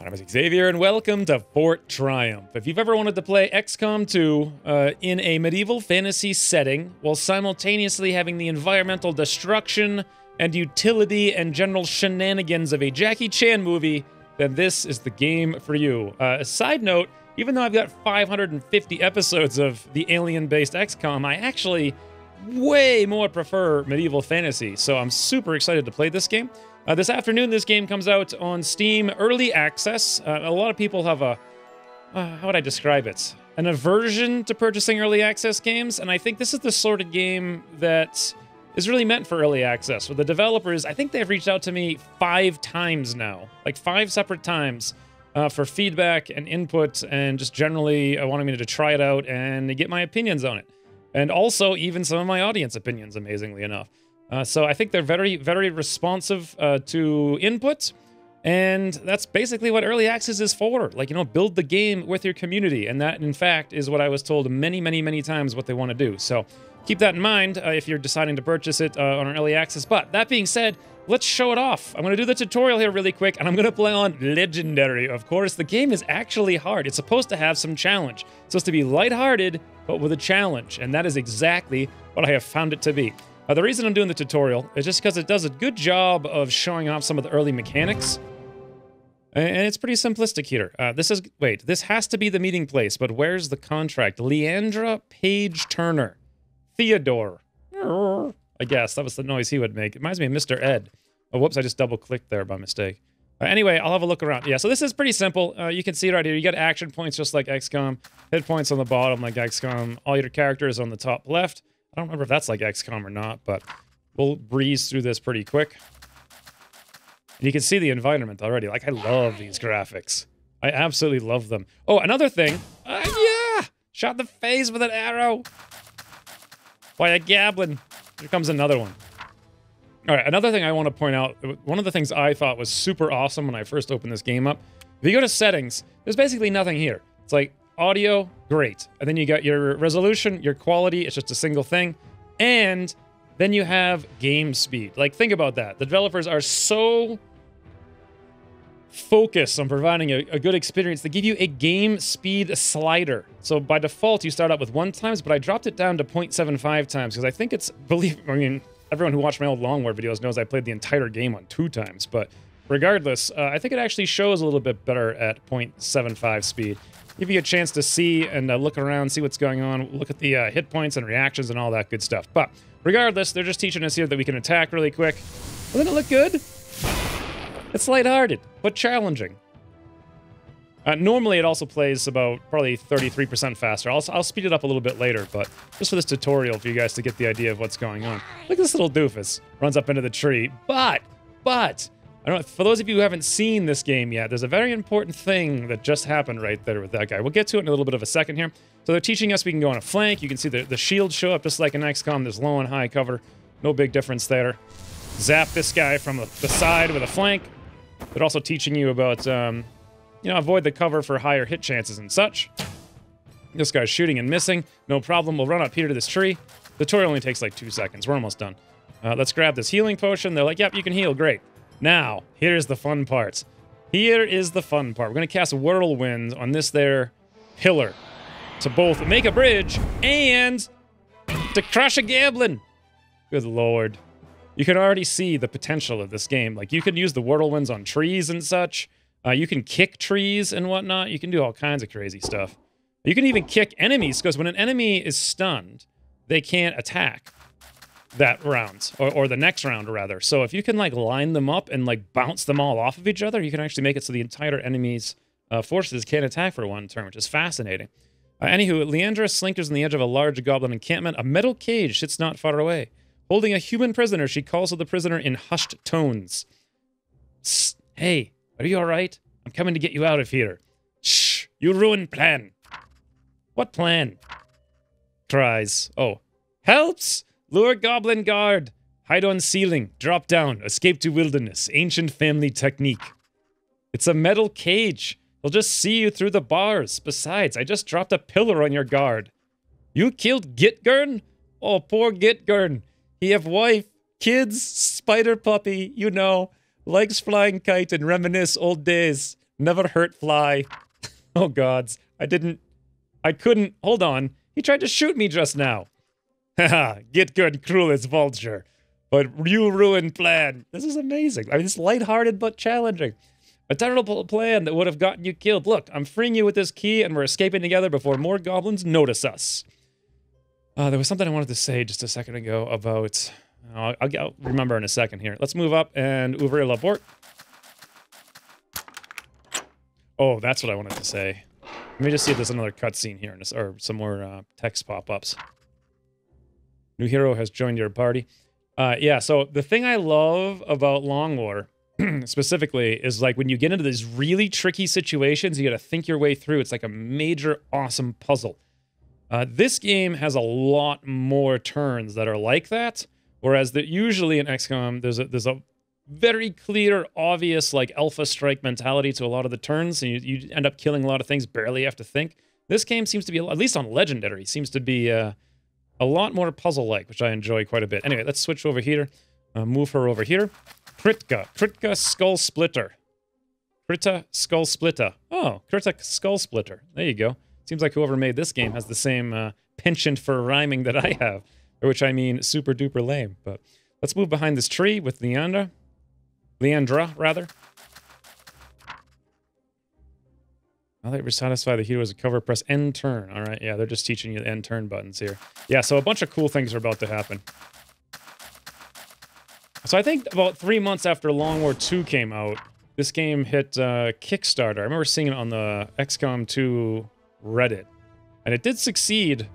My name is Xavier, and welcome to Fort Triumph. If you've ever wanted to play XCOM 2 in a medieval fantasy setting, while simultaneously having the environmental destruction and utility and general shenanigans of a Jackie Chan movie, then this is the game for you. A side note, even though I've got 550 episodes of the alien-based XCOM, I actually way more prefer medieval fantasy, so I'm super excited to play this game. This afternoon, this game comes out on Steam Early Access. A lot of people have a, how would I describe it? An aversion to purchasing Early Access games, and I think this is the sort of game that is really meant for Early Access. With the developers, I think they've reached out to me 5 times now, like 5 separate times, for feedback and input, and just generally wanting me to try it out and get my opinions on it. And also, even some of my audience opinions, amazingly enough. So I think they're very, very responsive to input, and that's basically what Early Access is for. Like, you know, build the game with your community, and that, in fact, is what I was told many, many, many times what they want to do. So keep that in mind if you're deciding to purchase it on Early Access. But that being said, let's show it off. I'm going to do the tutorial here really quick, and I'm going to play on Legendary. Of course, the game is actually hard. It's supposed to have some challenge. It's supposed to be lighthearted, but with a challenge, and that is exactly what I have found it to be. The reason I'm doing the tutorial is just because it does a good job of showing off some of the early mechanics. And it's pretty simplistic here. This has to be the meeting place, but where's the contract? Leandra Page Turner. Theodore. I guess that was the noise he would make. It reminds me of Mr. Ed. Oh, whoops, I just double-clicked there by mistake. Anyway, I'll have a look around. Yeah, so this is pretty simple. You can see right here. You get action points just like XCOM. Hit points on the bottom like XCOM. All your characters on the top left. I don't remember if that's like XCOM or not, but we'll breeze through this pretty quick. And you can see the environment already. Like, I love these graphics. I absolutely love them. Oh, another thing. Yeah! Shot the face with an arrow. By a goblin. Here comes another one. All right, another thing I want to point out. One of the things I thought was super awesome when I first opened this game up. If you go to settings, there's basically nothing here. It's like, audio, great. And then you got your resolution, your quality, it's just a single thing. And then you have game speed. Like, think about that. The developers are so focused on providing a good experience. They give you a game speed slider. So by default, you start out with 1 times, but I dropped it down to 0.75 times because I think it's, everyone who watched my old Long War videos knows I played the entire game on 2 times. But regardless, I think it actually shows a little bit better at 0.75 speed. Give you a chance to see and look around, see what's going on, look at the hit points and reactions and all that good stuff. But regardless, they're just teaching us here that we can attack really quick. Doesn't it look good? It's lighthearted, but challenging. Normally, it also plays about probably 33% faster. I'll speed it up a little bit later, but just for this tutorial for you guys to get the idea of what's going on. Look at this little doofus. Runs up into the tree. But, I don't know, for those of you who haven't seen this game yet, there's a very important thing that just happened right there with that guy. We'll get to it in a little bit of a second here. So they're teaching us we can go on a flank. You can see the shields show up just like in XCOM. There's low and high cover. No big difference there. Zap this guy from the side with a flank. They're also teaching you about, you know, avoid the cover for higher hit chances and such. This guy's shooting and missing. No problem. We'll run up here to this tree. The tutorial only takes like 2 seconds. We're almost done. Let's grab this healing potion. They're like, yep, you can heal. Great. Now, here's the fun part. Here is the fun part. We're going to cast Whirlwind on this there pillar to both make a bridge and to crush a goblin. Good lord. You can already see the potential of this game. Like, you can use the whirlwinds on trees and such. You can kick trees and whatnot. You can do all kinds of crazy stuff. You can even kick enemies, because when an enemy is stunned, they can't attack that round, or the next round, rather. So if you can, like, line them up and, like, bounce them all off of each other, you can actually make it so the entire enemy's forces can't attack for 1 turn, which is fascinating. Anywho, Leandra slinkers on the edge of a large goblin encampment. A metal cage sits not far away. Holding a human prisoner, she calls to the prisoner in hushed tones. Psst, hey, are you all right? I'm coming to get you out of here. Shh, you ruined plan. What plan? Tries. Oh. Helps! Lure goblin guard. Hide on ceiling. Drop down. Escape to wilderness. Ancient family technique. It's a metal cage. They'll just see you through the bars. Besides, I just dropped a pillar on your guard. You killed Gitgurn? Oh, poor Gitgurn. He have wife, kids, spider puppy, you know. Likes flying kite and reminisce old days. Never hurt fly. Oh gods. I couldn't. Hold on. He tried to shoot me just now. Haha, get good, cruelest vulture. But you ruined plan. This is amazing. I mean, it's lighthearted but challenging. A terrible plan that would have gotten you killed. Look, I'm freeing you with this key and we're escaping together before more goblins notice us. There was something I wanted to say just a second ago about... I'll remember in a second here. Let's move up and ouvrir la porte. Oh, that's what I wanted to say. Let me just see if there's another cutscene here, or some more text pop-ups. New hero has joined your party. Yeah, so the thing I love about Long War, specifically, is like when you get into these really tricky situations, you gotta think your way through. It's like a major, awesome puzzle. This game has a lot more turns that are like that, whereas usually in XCOM, there's a very clear, obvious, like, alpha strike mentality to a lot of the turns, and you end up killing a lot of things, barely have to think. This game seems to be, at least on Legendary, seems to be a lot more puzzle-like, which I enjoy quite a bit. Anyway, let's switch over here. Move her over here. Kritka Skull Splitter. Krita Skull Splitter. Oh, Krita Skull Splitter. There you go. Seems like whoever made this game has the same penchant for rhyming that I have, by which I mean super duper lame. But let's move behind this tree with Leandra, rather. Now that we're satisfied the hero is a cover, press N turn. All right, yeah, they're just teaching you the N turn buttons here. Yeah, so a bunch of cool things are about to happen. So I think about 3 months after Long War 2 came out, this game hit Kickstarter. I remember seeing it on the XCOM 2 Reddit. And it did succeed.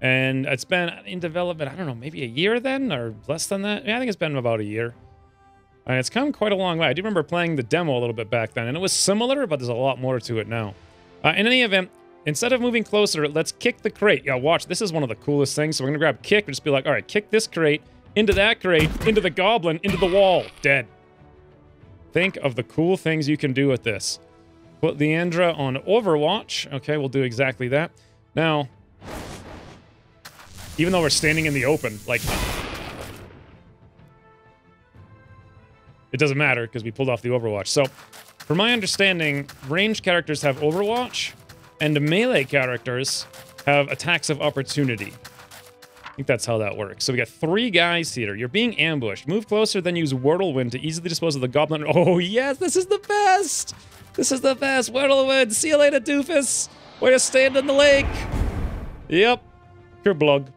And it's been in development, I don't know, maybe a year then? Or less than that? Yeah, I think it's been about a year. And it's come quite a long way. I do remember playing the demo a little bit back then. And it was similar, but there's a lot more to it now. In any event, instead of moving closer, let's kick the crate. Yeah, watch. This is one of the coolest things. So we're going to grab kick and just be like, all right, kick this crate, into that crate, into the goblin, into the wall. Dead. Think of the cool things you can do with this. Put Leandra on Overwatch. Okay, we'll do exactly that. Now, even though we're standing in the open, like... it doesn't matter, because we pulled off the Overwatch. So, from my understanding, ranged characters have Overwatch, and melee characters have attacks of opportunity. I think that's how that works. So we got 3 guys here. You're being ambushed. Move closer, then use Whirlwind to easily dispose of the goblin. Oh, yes, this is the best! This is the best! Whirlwind! See you later, doofus! Way to stand in the lake! Yep. Kerblug.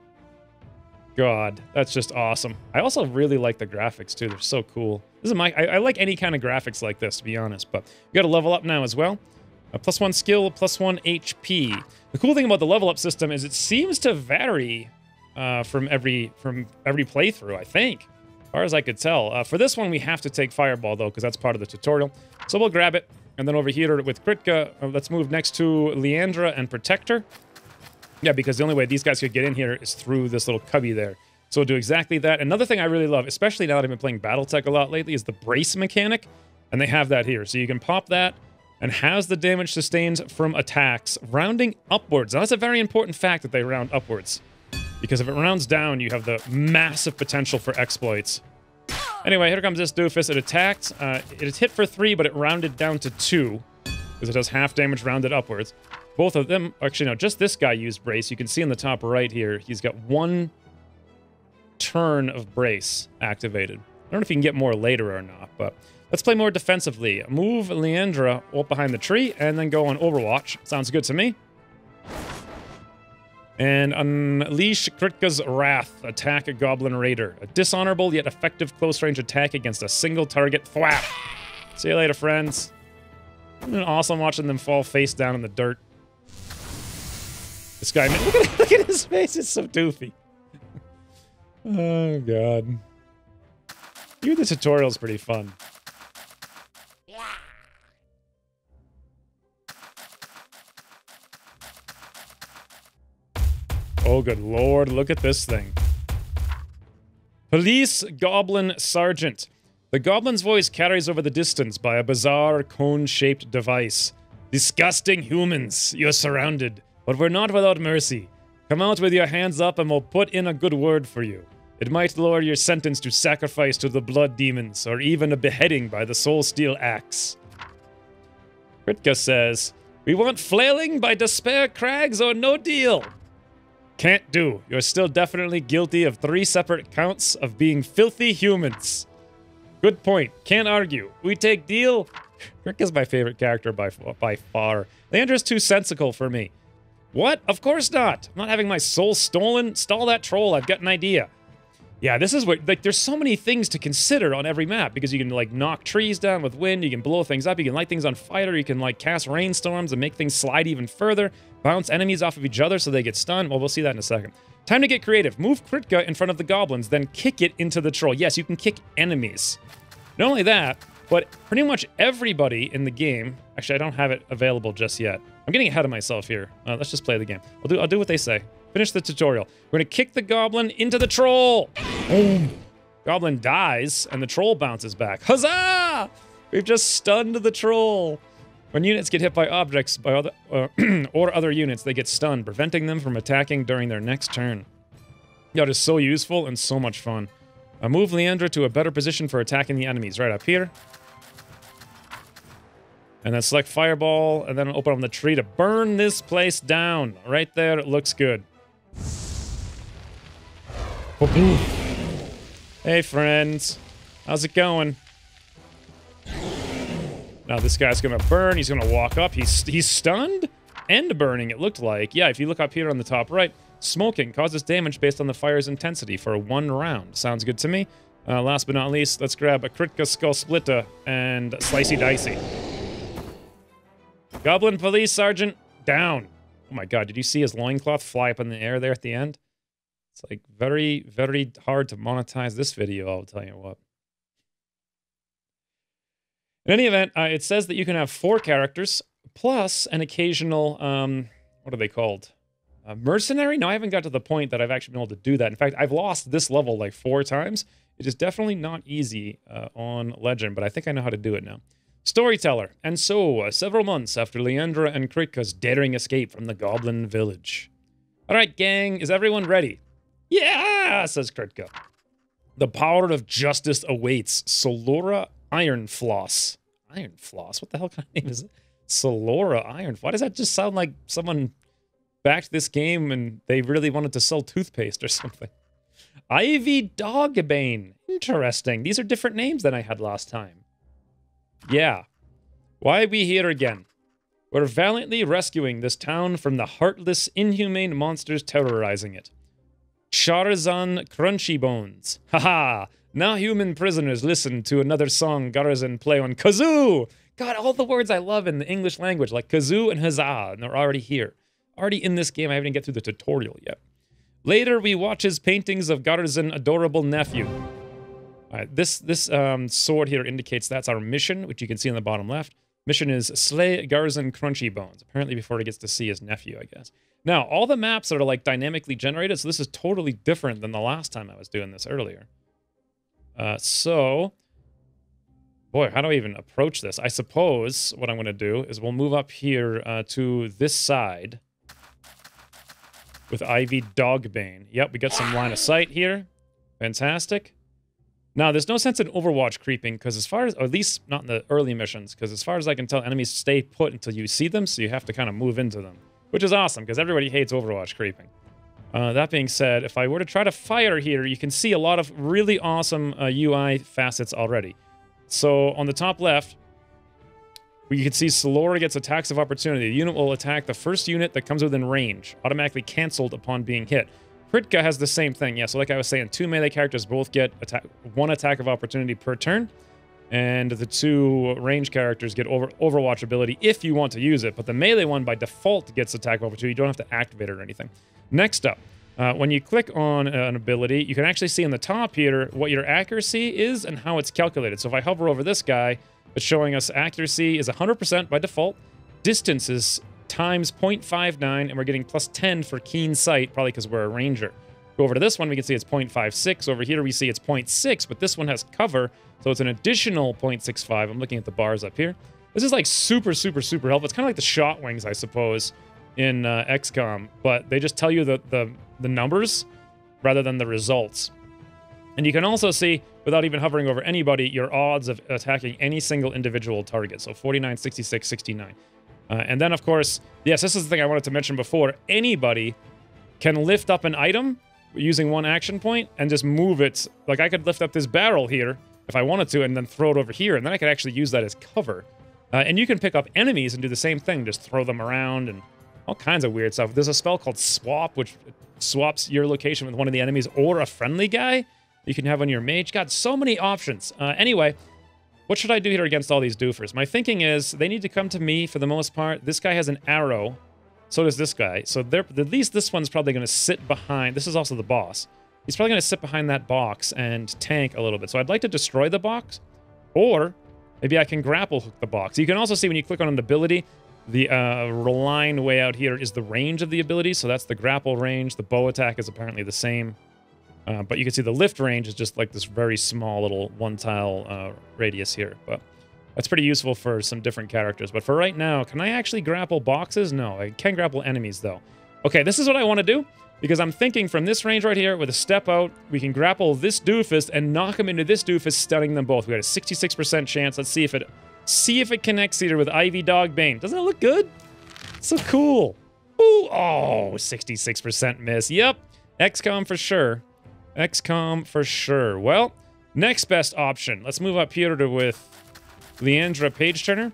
God, that's just awesome. I also really like the graphics, too. They're so cool. This is I like any kind of graphics like this, to be honest, but we got to level up now as well. +1 skill, +1 HP. The cool thing about the level up system is it seems to vary from every playthrough, I think, as far as I could tell. For this one, we have to take Fireball, though, because that's part of the tutorial. So we'll grab it, and then over here with Kritka, let's move next to Leandra and Protector. Yeah, because the only way these guys could get in here is through this little cubby there. So we'll do exactly that. Another thing I really love, especially now that I've been playing Battletech a lot lately, is the brace mechanic. And they have that here. So you can pop that, and has the damage sustained from attacks rounding upwards. Now, that's a very important fact that they round upwards. Because if it rounds down, you have the massive potential for exploits. Anyway, here comes this doofus. It attacked. It hit for 3, but it rounded down to 2. Because it does half damage rounded upwards. Both of them, actually, no, just this guy used brace. You can see in the top right here, he's got 1 turn of brace activated. I don't know if you can get more later or not, but let's play more defensively. Move Leandra up behind the tree, and then go on Overwatch. Sounds good to me. And unleash Kritka's Wrath. Attack a Goblin Raider. A dishonorable yet effective close-range attack against a single target. Thwap! See you later, friends. Isn't it awesome watching them fall face down in the dirt? This guy, look at his face, it's so doofy. Oh, God. Even the tutorial's pretty fun. Oh, good lord, look at this thing. Police Goblin Sergeant. The goblin's voice carries over the distance by a bizarre cone-shaped device. Disgusting humans, you're surrounded. But we're not without mercy. Come out with your hands up and we'll put in a good word for you. It might lower your sentence to sacrifice to the blood demons, or even a beheading by the soul steel axe. Kritka says, we want flailing by despair crags or no deal. Can't do. You're still definitely guilty of 3 separate counts of being filthy humans. Good point. Can't argue. We take deal. Kritka's my favorite character by far. Leandra's too sensical for me. What? Of course not. I'm not having my soul stolen. Stall that troll. I've got an idea. Yeah, this is what, like, there's so many things to consider on every map, because you can, like, knock trees down with wind, you can blow things up, you can light things on fire, you can, like, cast rainstorms and make things slide even further, bounce enemies off of each other so they get stunned. Well, we'll see that in a second. Time to get creative. Move Kritka in front of the goblins, then kick it into the troll. Yes, you can kick enemies. Not only that, but pretty much everybody in the game... Actually, I don't have it available just yet. I'm getting ahead of myself here. Let's just play the game. I'll do what they say. Finish the tutorial. We're gonna kick the goblin into the troll. Boom. Goblin dies, and the troll bounces back. Huzzah! We've just stunned the troll. When units get hit by objects by other, or other units, they get stunned, preventing them from attacking during their next turn. That is so useful and so much fun. Move Leandra to a better position for attacking the enemies, right up here. And then select Fireball, and then open up the tree to burn this place down. Right there, it looks good. Hey, friends. How's it going? Now this guy's gonna burn. He's gonna walk up. He's stunned and burning, it looked like. Yeah, if you look up here on the top right, smoking causes damage based on the fire's intensity for 1 round. Sounds good to me. Last but not least, let's grab a Kritka Skull Splitter and Slicey Dicey. Goblin Police Sergeant down. Oh my god, did you see his loincloth fly up in the air there at the end? It's like very, very hard to monetize this video, I'll tell you what. In any event, it says that you can have 4 characters, plus an occasional, what are they called? Mercenary? No, I haven't got to the point that I've actually been able to do that. In fact, I've lost this level like 4 times. It is definitely not easy on Legend, but I think I know how to do it now. Storyteller. And so, several months after Leandra and Kritka's daring escape from the Goblin Village. Alright, gang, is everyone ready? Yeah, says Kritka. The power of justice awaits. Solora Ironfloss. Ironfloss? What the hell kind of name is it? Solora Ironfloss. Why does that just sound like someone backed this game and they really wanted to sell toothpaste or something? Ivy Dogbane. Interesting. These are different names than I had last time. Yeah. Why are we here again? We're valiantly rescuing this town from the heartless, inhumane monsters terrorizing it. Charzan Crunchy Bones. Haha! Now human prisoners listen to another song Garazan play on kazoo! God, all the words I love in the English language, like kazoo and huzzah, and they're already here. Already in this game, I haven't even get through the tutorial yet. Later, we watch his paintings of Garazan's adorable nephew. Alright, this sword here indicates that's our mission, which you can see on the bottom left. Mission is slay Garazan Crunchy Bones. Apparently before he gets to see his nephew, I guess. Now, all the maps are like dynamically generated, so this is totally different than the last time I was doing this earlier. Boy, how do I even approach this? I suppose what I'm going to do is we'll move up here to this side with Ivy Dogbane. Yep, we got some line of sight here. Fantastic. Now, there's no sense in Overwatch creeping, because as far as, or at least not in the early missions, because as far as I can tell, enemies stay put until you see them, so you have to kind of move into them. Which is awesome, because everybody hates Overwatch creeping. That being said, if I were to try to fire here, you can see a lot of really awesome UI facets already. So, on the top left, we can see Solora gets attacks of opportunity. The unit will attack the first unit that comes within range, automatically cancelled upon being hit. Kritka has the same thing. Yeah, so like I was saying, 2 melee characters both get 1 attack of opportunity per turn. And the 2 range characters get Overwatch ability if you want to use it. But the melee one, by default, gets attack of opportunity. You don't have to activate it or anything. Next up, when you click on an ability, you can actually see in the top here what your accuracy is and how it's calculated. So if I hover over this guy, it's showing us accuracy is 100% by default. Distance is times 0.59, and we're getting plus 10 for keen sight, probably because we're a ranger. Go over to this one, we can see it's 0.56. Over here, we see it's 0.6, but this one has cover, so it's an additional 0.65. I'm looking at the bars up here. This is like super, super, super helpful. It's kind of like the shot wings, I suppose, in XCOM, but they just tell you the numbers rather than the results. And you can also see, without even hovering over anybody, your odds of attacking any single individual target. So 49, 66, 69. And then, of course, yes, this is the thing I wanted to mention before. Anybody can lift up an item using one action point and just move it. Like, I could lift up this barrel here if I wanted to and then throw it over here, and then I could actually use that as cover. And you can pick up enemies and do the same thing, just throw them around and all kinds of weird stuff. There's a spell called Swap, which swaps your location with one of the enemies or a friendly guy you can have on your mage. God, so many options. Anyway, what should I do here against all these doofers? My thinking is they need to come to me for the most part. This guy has an arrow. So does this guy. So at least this one's probably going to sit behind. This is also the boss. He's probably going to sit behind that box and tank a little bit. So I'd like to destroy the box. Or maybe I can grapple hook the box. You can also see when you click on an ability, the line way out here is the range of the ability. So that's the grapple range. The bow attack is apparently the same. But you can see the lift range is just like this very small little one-tile radius here. But that's pretty useful for some different characters. But for right now, can I actually grapple boxes? No, I can grapple enemies, though. Okay, this is what I want to do, because I'm thinking from this range right here, with a step out, we can grapple this doofus and knock him into this doofus, stunning them both. We got a 66% chance. Let's see if it connects here with Ivy Dog Bane. Doesn't it look good? It's so cool. Ooh, oh, 66% miss. Yep, XCOM for sure. XCOM for sure. Well, next best option. Let's move up here with Leandra Page Turner.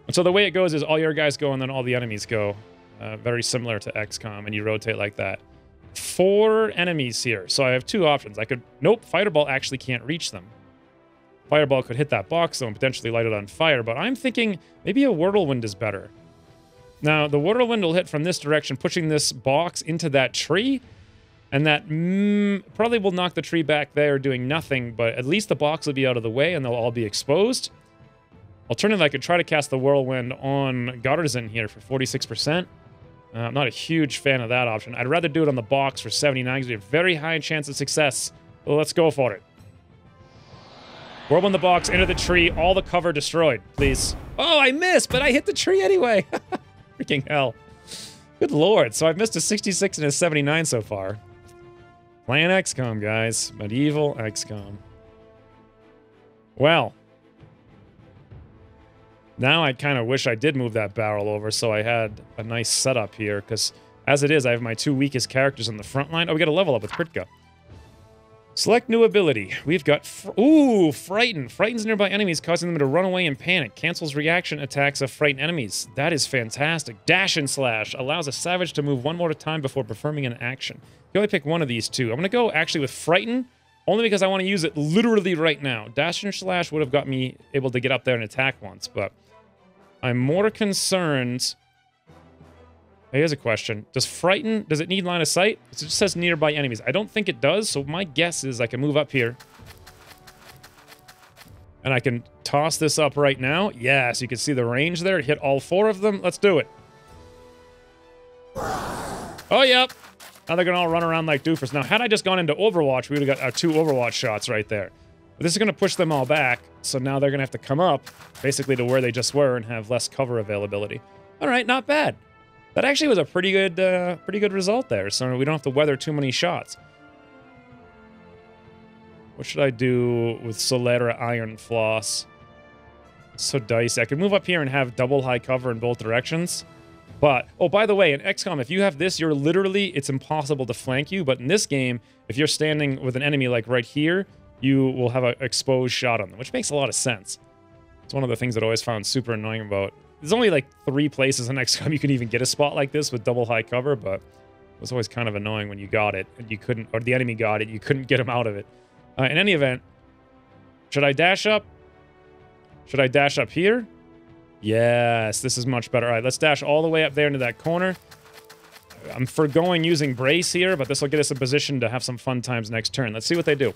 And so the way it goes is all your guys go and then all the enemies go. Very similar to XCOM, and you rotate like that. 4 enemies here. So I have 2 options. I could... Nope, Fireball actually can't reach them. Fireball could hit that box, though, and potentially light it on fire, but I'm thinking maybe a Whirlwind is better. Now, the Whirlwind will hit from this direction, pushing this box into that tree, and that probably will knock the tree back there, doing nothing, but at least the box will be out of the way, and they'll all be exposed. Alternatively, I could try to cast the Whirlwind on Garrison here for 46%. I'm not a huge fan of that option. I'd rather do it on the box for 79, because we have a very high chance of success. Well, let's go for it. Whirlwind the box, into the tree, all the cover destroyed, please. Oh, I missed, but I hit the tree anyway. Freaking hell. Good lord. So I've missed a 66 and a 79 so far. Playing XCOM, guys. Medieval XCOM. Well. Now I kind of wish I did move that barrel over so I had a nice setup here, because as it is, I have my 2 weakest characters on the front line. Oh, we got a level up with Kritka. Select new ability. We've got... Ooh, Frighten. Frightens nearby enemies, causing them to run away in panic. Cancels reaction attacks of frightened enemies. That is fantastic. Dash and Slash. Allows a savage to move one more at a time before performing an action. You only pick one of these 2. I'm going to go actually with Frighten, only because I want to use it literally right now. Dash and Slash would have got me able to get up there and attack once, but... I'm more concerned... Hey, here's a question. Does Frighten... Does it need line of sight? It just says nearby enemies. I don't think it does, so my guess is I can move up here. And I can toss this up right now. Yes, you can see the range there. Hit all 4 of them. Let's do it. Oh, yep. Now they're going to all run around like doofers. Now, had I just gone into Overwatch, we would have got our 2 Overwatch shots right there. But this is going to push them all back, so now they're going to have to come up, basically to where they just were, and have less cover availability. All right, not bad. That actually was a pretty good result there, so we don't have to weather too many shots. What should I do with Solera Iron Floss? So dicey. I could move up here and have double high cover in both directions. But, oh, by the way, in XCOM, if you have this, you're literally, it's impossible to flank you. But in this game, if you're standing with an enemy like right here, you will have an exposed shot on them, which makes a lot of sense. It's one of the things that I always found super annoying about... There's only like 3 places in XCOM you can even get a spot like this with double high cover, but it was always kind of annoying when you got it and you couldn't, or the enemy got it, you couldn't get him out of it. In any event, should I dash up? Should I dash up here? Yes, this is much better. All right, let's dash all the way up there into that corner. I'm forgoing using Brace here, but this will get us in position to have some fun times next turn. Let's see what they do.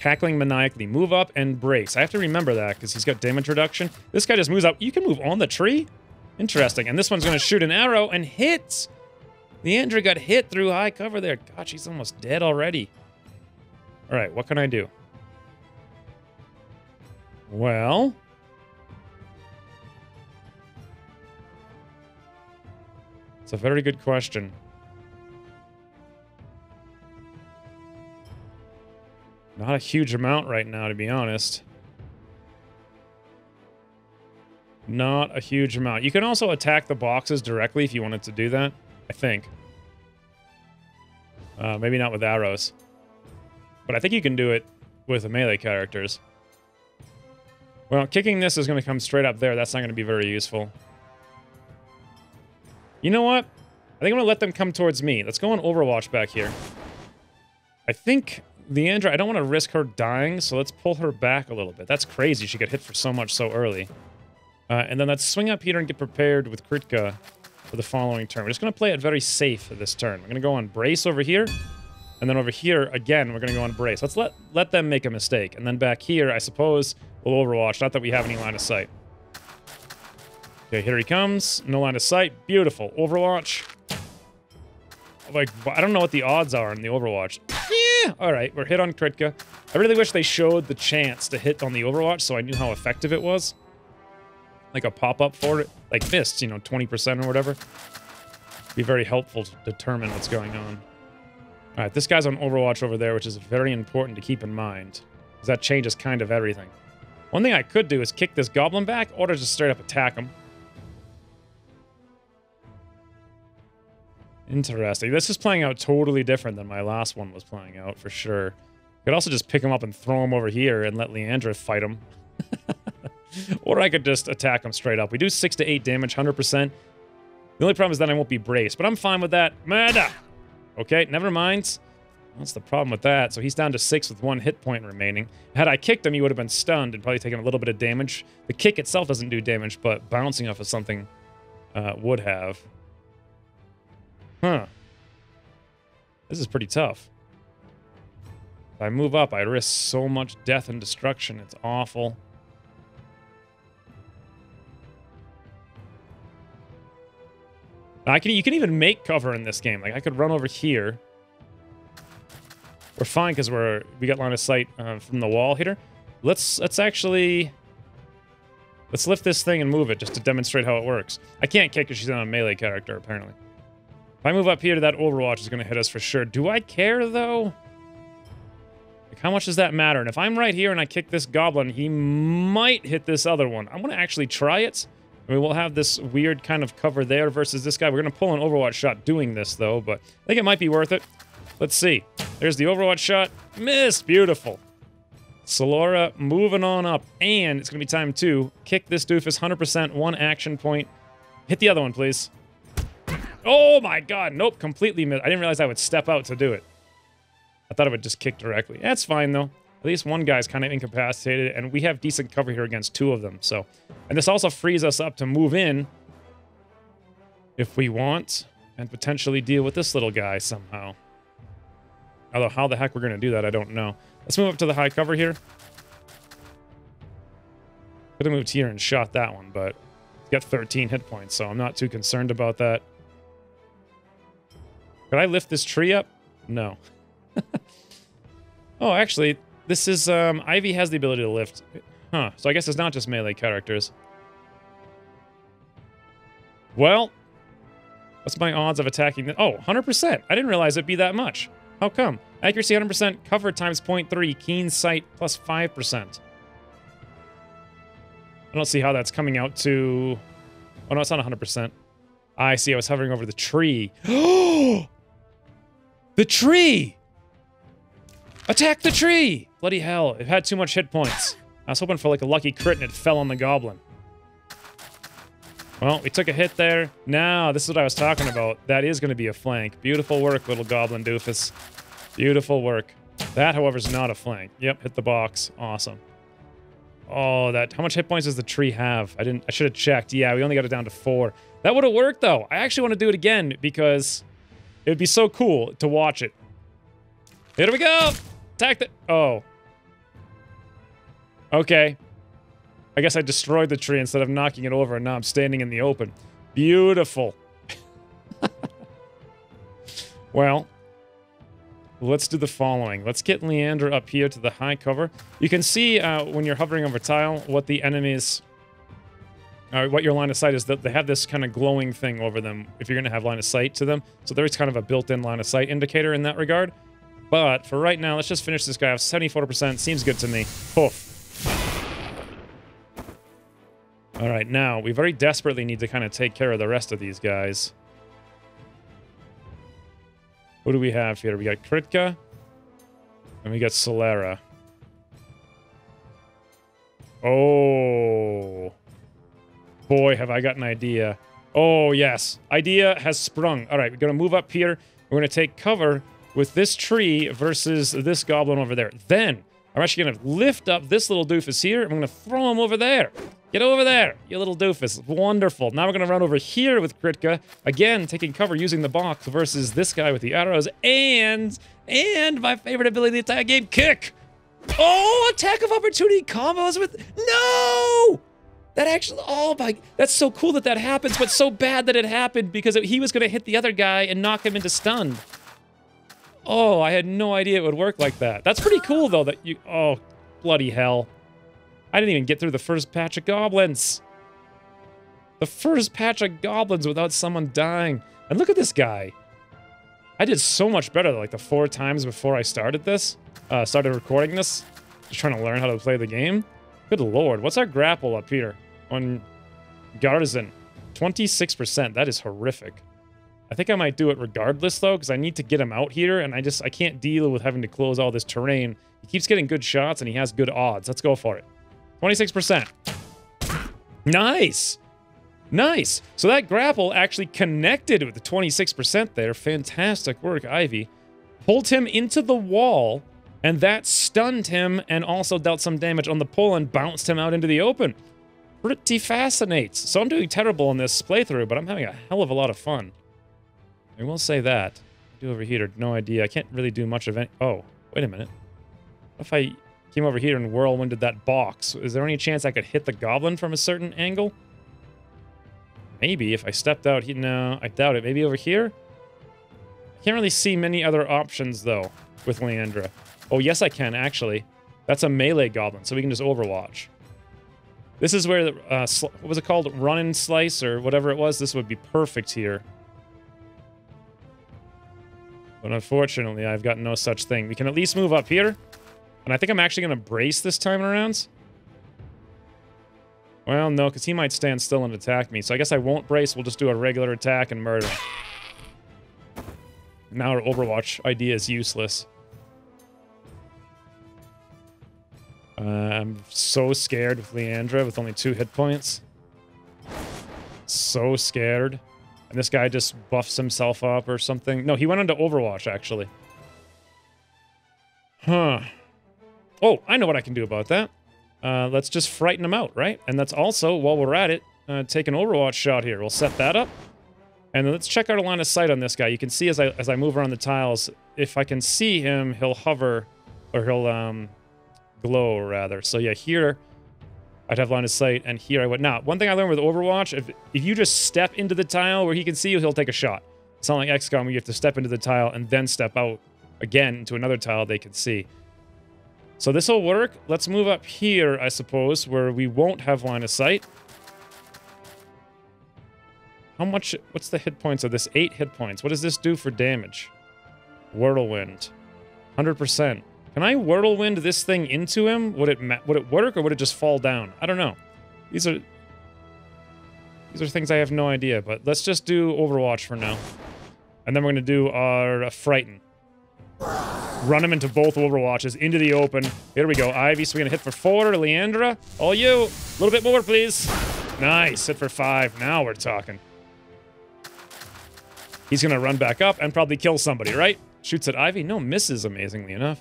Cackling maniacally. Move up and brace. I have to remember that because he's got damage reduction. This guy just moves up. You can move on the tree? Interesting. And this one's going to shoot an arrow and hits. Leandra got hit through high cover there. God, she's almost dead already. All right, what can I do? Well... It's a very good question. Not a huge amount right now, to be honest. Not a huge amount. You can also attack the boxes directly if you wanted to do that, I think. Maybe not with arrows. But I think you can do it with the melee characters. Well, kicking this is going to come straight up there. That's not going to be very useful. You know what? I think I'm going to let them come towards me. Let's go on Overwatch back here. I think Leandra, I don't want to risk her dying, so let's pull her back a little bit. That's crazy. She got hit for so much so early. And then let's swing up here and get prepared with Kritka for the following turn. We're just going to play it very safe for this turn. We're going to go on Brace over here. And then over here, again, we're going to go on Brace. Let's let them make a mistake. And then back here, I suppose, we'll Overwatch. Not that we have any line of sight. Okay, here he comes. No line of sight. Beautiful. Overwatch. Like, I don't know what the odds are in the Overwatch. Yeah! Alright, we're hit on Kritka. I really wish they showed the chance to hit on the Overwatch so I knew how effective it was. Like a pop-up for it. Like missed, you know, 20% or whatever. Be very helpful to determine what's going on. Alright, this guy's on Overwatch over there, which is very important to keep in mind. Because that changes kind of everything. One thing I could do is kick this goblin back, or just straight up attack him. Interesting. This is playing out totally different than my last one was playing out, for sure. I could also just pick him up and throw him over here and let Leandra fight him. Or I could just attack him straight up. We do 6 to 8 damage, 100%. The only problem is that I won't be braced, but I'm fine with that. Murder! Okay, never mind. What's the problem with that? So he's down to 6 with 1 hit point remaining. Had I kicked him, he would have been stunned and probably taken a little bit of damage. The kick itself doesn't do damage, but bouncing off of something would have. Huh. This is pretty tough. If I move up, I risk so much death and destruction. It's awful. You can even make cover in this game. Like, I could run over here. We're fine because we got line of sight from the wall here. Let's lift this thing and move it just to demonstrate how it works. I can't kick because she's not a melee character, apparently. If I move up here to that Overwatch, it's going to hit us for sure. Do I care, though? Like, how much does that matter? And if I'm right here and I kick this goblin, he might hit this other one. I'm going to actually try it. I mean, we'll have this weird kind of cover there versus this guy. We're going to pull an Overwatch shot doing this, though, but I think it might be worth it. Let's see. There's the Overwatch shot. Missed. Beautiful. Solora moving on up. And it's going to be time to kick this doofus 100%, 1 action point. Hit the other one, please. Oh my god. Nope, completely missed. I didn't realize I would step out to do it. I thought it would just kick directly. That's fine, though. At least one guy's kind of incapacitated, and we have decent cover here against 2 of them, so... And this also frees us up to move in, if we want, and potentially deal with this little guy somehow. Although how the heck we're going to do that, I don't know. Let's move up to the high cover here. Could have moved here and shot that one, but... It's got 13 hit points, so I'm not too concerned about that. Could I lift this tree up? No. Oh, actually... This is, Ivy has the ability to lift. Huh, so I guess it's not just melee characters. Well, what's my odds of attacking Oh, 100%. I didn't realize it'd be that much. How come? Accuracy 100%, cover times 0.3, keen sight plus 5%. I don't see how that's coming out to... Oh, no, it's not 100%. I see, I was hovering over the tree. Oh! The tree! Attack the tree! Bloody hell, it had too much hit points. I was hoping for like a lucky crit and it fell on the goblin. Well, we took a hit there. Now, this is what I was talking about. That is going to be a flank. Beautiful work, little goblin doofus. Beautiful work. That, however, is not a flank. Yep, hit the box. Awesome. Oh, that... How much hit points does the tree have? I should have checked. Yeah, we only got it down to 4. That would have worked, though. I actually want to do it again because it would be so cool to watch it. Here we go! Attack the... Oh. Okay. I guess I destroyed the tree instead of knocking it over, and now I'm standing in the open. Beautiful. Well, let's do the following. Let's get Leandra up here to the high cover. You can see when you're hovering over tile what the enemies... what your line of sight is. That they have this kind of glowing thing over them if you're going to have line of sight to them. So there is kind of a built-in line of sight indicator in that regard. But for right now, let's just finish this guy off. 74% seems good to me. Poof. All right, now we very desperately need to kind of take care of the rest of these guys. What do we have here? We got Kritka, and we got Solera. Oh. Boy, have I got an idea. Oh, yes. Idea has sprung. All right, we're going to move up here. We're going to take cover with this tree versus this goblin over there. Then, I'm actually going to lift up this little doofus here. I'm going to throw him over there. Get over there, you little doofus. Wonderful. Now we're going to run over here with Kritka. Again, taking cover using the box versus this guy with the arrows. And my favorite ability in the entire game, kick. Oh, attack of opportunity combos with... No! That actually... Oh, my... That's so cool that that happens, but so bad that it happened because he was going to hit the other guy and knock him into stun. Oh, I had no idea it would work like that. That's pretty cool, though, that you... Oh, bloody hell. I didn't even get through the first patch of goblins. The first patch of goblins without someone dying. And look at this guy. I did so much better, like, the 4 times before I started this. Started recording this. Just trying to learn how to play the game. Good lord. What's our grapple up here? On Garrison. 26%. That is horrific. I think I might do it regardless, though, because I need to get him out here, and I can't deal with having to close all this terrain. He keeps getting good shots, and he has good odds. Let's go for it. 26%. Nice! Nice! So that grapple actually connected with the 26% there. Fantastic work, Ivy. Pulled him into the wall, and that stunned him and also dealt some damage on the pull and bounced him out into the open. Pretty fascinates. So I'm doing terrible in this playthrough, but I'm having a hell of a lot of fun. I will say that. Do over here, no idea. I can't really do much of any... Oh, wait a minute. What if I came over here and whirlwinded that box? Is there any chance I could hit the goblin from a certain angle? Maybe if I stepped out here. No, I doubt it. Maybe over here? I can't really see many other options, though, with Leandra. Oh, yes, I can, actually. That's a melee goblin, so we can just overwatch. This is where, what was it called? Run and slice, or whatever it was. This would be perfect here. But unfortunately, I've got no such thing. We can at least move up here. And I think I'm actually going to brace this time around. Well, no, because he might stand still and attack me. So I guess I won't brace. We'll just do a regular attack and murder. Now our Overwatch idea is useless. I'm so scared with Leandra with only 2 hit points. So scared. And this guy just buffs himself up or something. No, he went into Overwatch, actually. Huh. Oh, I know what I can do about that. Let's just frighten him out, right? And that's also, while we're at it, take an Overwatch shot here. We'll set that up. And then let's check our line of sight on this guy. You can see as I move around the tiles, if I can see him, he'll hover, or he'll glow, rather. So yeah, here I'd have line of sight, and here I would. Now, one thing I learned with Overwatch, if you just step into the tile where he can see you, he'll take a shot. It's not like XCOM where you have to step into the tile and then step out again into another tile they can see. So this will work. Let's move up here, I suppose, where we won't have line of sight. How much... What's the hit points of this? 8 hit points. What does this do for damage? Whirlwind. 100%. Can I whirlwind this thing into him? Would it work, or would it just fall down? I don't know. These are things I have no idea, but let's just do Overwatch for now. And then we're going to do our Frighten. Run him into both Overwatches, into the open. Here we go, Ivy. So we're going to hit for 4. Leandra, all you. A little bit more, please. Nice. Hit for 5. Now we're talking. He's going to run back up and probably kill somebody, right? Shoots at Ivy. No, misses, amazingly enough.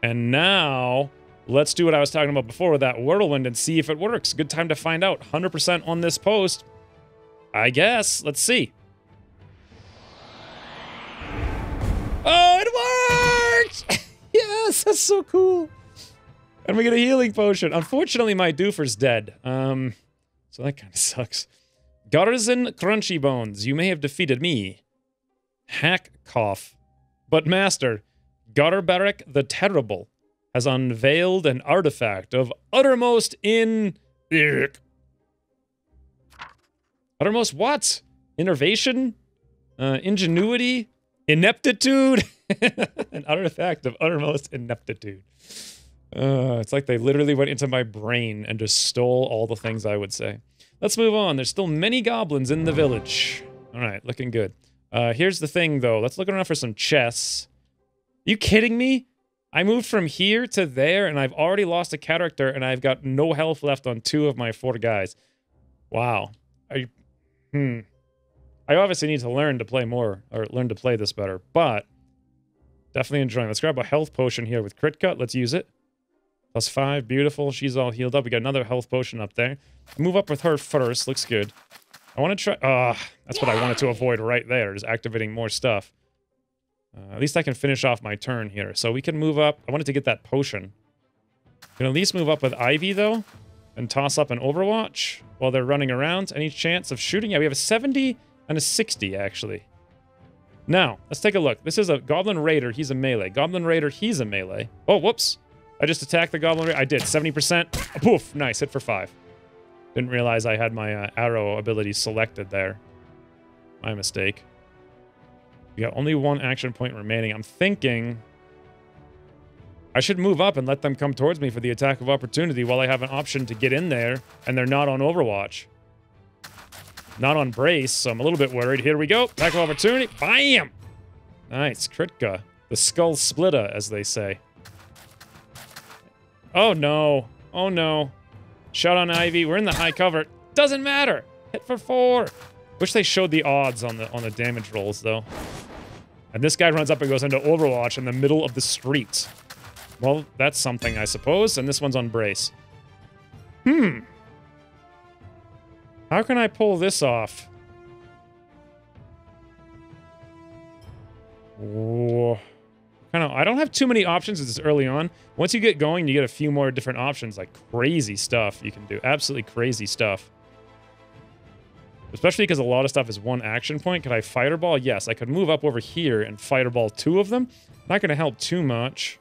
And now, let's do what I was talking about before with that whirlwind and see if it works. Good time to find out. 100% on this post. I guess. Let's see. Oh, it worked! Yes, that's so cool. And we get a healing potion. Unfortunately, my doofer's dead. So that kind of sucks. Garrison Crunchy Bones, you may have defeated me. Hack Cough. But Master, Garbarek the Terrible has unveiled an artifact of uttermost Uttermost what? Innovation? Ingenuity? Ineptitude? An artifact of uttermost ineptitude. It's like they literally went into my brain and just stole all the things I would say. Let's move on. There's still many goblins in the village. All right, looking good. Here's the thing, though. Let's look around for some chests. You kidding me? I moved from here to there, and I've already lost a character, and I've got no health left on 2 of my 4 guys. Wow. I obviously need to learn to play more, or learn to play this better, but definitely enjoying. Let's grab a health potion here with crit cut. Let's use it. +5, beautiful. She's all healed up. We got another health potion up there. Move up with her first. Looks good. I want to try... that's what I wanted to avoid right there, just activating more stuff. At least I can finish off my turn here. So we can move up. I wanted to get that potion. We can at least move up with Ivy, though, and toss up an Overwatch while they're running around. Any chance of shooting? Yeah, we have a 70 and a 60, actually. Now, let's take a look. This is a Goblin Raider. He's a melee. Goblin Raider, he's a melee. Oh, whoops. I just attacked the Goblin Raider. I did. 70%. Poof. Nice. Hit for 5. Didn't realize I had my arrow ability selected there. My mistake. We got only 1 action point remaining. I'm thinking I should move up and let them come towards me for the attack of opportunity while I have an option to get in there, and they're not on Overwatch. Not on Brace, so I'm a little bit worried. Here we go. Attack of opportunity. Bam! Nice. Kritka. The skull splitter, as they say. Oh, no. Oh, no. Shot on Ivy. We're in the high cover. Doesn't matter. Hit for 4. Wish they showed the odds on the damage rolls, though. And this guy runs up and goes into Overwatch in the middle of the street. Well, that's something, I suppose. And this one's on Brace. How can I pull this off? Oh. I don't have too many options this early on. Once you get going, you get a few more different options, like crazy stuff you can do. Absolutely crazy stuff. Especially because a lot of stuff is 1 action point. Could I fireball? Yes, I could move up over here and fireball 2 of them. Not going to help too much.